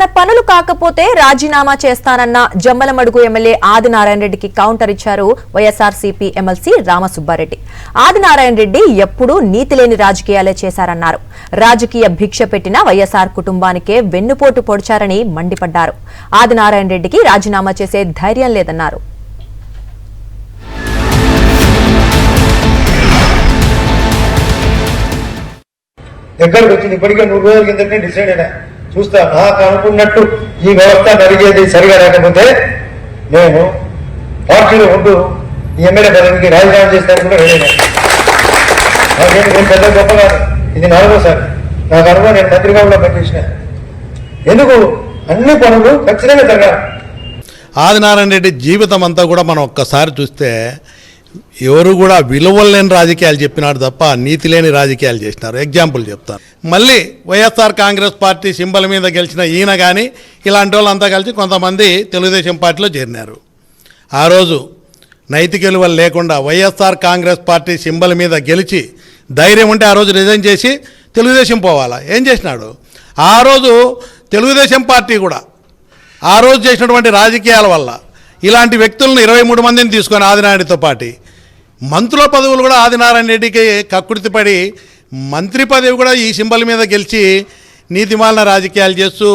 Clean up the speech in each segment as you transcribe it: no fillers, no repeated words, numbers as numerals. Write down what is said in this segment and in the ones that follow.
తన పనులు కాకపోతే రాజీనామా చేస్తానన్న జమ్మలమడుగు ఎమ్మెల్యే ఆదినారాయణ రెడ్డికి కౌంటర్ ఇచ్చారు వైఎస్ఆర్సీపీ ఎమ్మెల్సీ రామసుబ్బారెడ్డి. ఆదినారాయణ రెడ్డి ఎప్పుడూ నీతిలేని రాజకీయాలే చేశారన్నారు. రాజకీయ భిక్ష పెట్టిన వైఎస్ఆర్ కుటుంబానికే వెన్నుపోటు పొడిచారని మండిపడ్డారు. ఆదినారాయణ రెడ్డికి రాజీనామా చేసే ధైర్యం లేదన్నారు. దగ్గరకు వచ్చింది. ఇప్పటికే 100 రోజుల కిందనే డిసైడ్ అయినా చూస్తా. నాకు అనుకున్నట్టు ఈ వ్యవస్థ నడిగేది సరిగా లేకపోతే నేను పార్టీలో ఉంటూ ఈ ఎమ్మెల్యే పదవికి రాజీనామా చేస్తాను కూడా రెడీ. నేను పెద్ద గొప్ప కాదు, ఇది 4వసారి. నాకు అనుభవం, నేను మంత్రిగా కూడా పనిచేసిన. ఎందుకు అన్ని పనులు ఖచ్చితంగా జరగాలి. ఆదినారాయణ రెడ్డి జీవితం అంతా కూడా మనం ఒక్కసారి చూస్తే ఎవరు కూడా విలువలు లేని రాజకీయాలు చెప్పినాడు తప్ప నీతి లేని రాజకీయాలు చేసినారు. ఎగ్జాంపుల్ చెప్తాను. మళ్ళీ వైఎస్ఆర్ కాంగ్రెస్ పార్టీ సింబల్ మీద గెలిచిన ఈయన కానీ ఇలాంటి వాళ్ళంతా కలిసి కొంతమంది తెలుగుదేశం పార్టీలో చేరినారు. ఆ రోజు నైతిక విలువలు లేకుండా వైఎస్ఆర్ కాంగ్రెస్ పార్టీ సింబల్ మీద గెలిచి ధైర్యం ఉంటే ఆ రోజు రిజైన్ చేసి తెలుగుదేశం పోవాలా? ఏం చేసినాడు? ఆ రోజు తెలుగుదేశం పార్టీ కూడా ఆ రోజు చేసినటువంటి రాజకీయాల వల్ల ఇలాంటి వ్యక్తులను 23 మందిని తీసుకొని ఆదినారాయణతో పాటు మంత్రుల పదవులు కూడా ఆదినారాయణ రెడ్డికి కక్కుర్తిపడి మంత్రి పదవి కూడా ఈ సింబల్ మీద గెలిచి నీతిమాలిన రాజకీయాలు చేస్తూ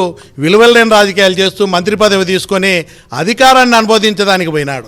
విలువలు లేని రాజకీయాలు చేస్తూ మంత్రి పదవి తీసుకొని అధికారాన్ని అనుభవించడానికి పోయినాడు.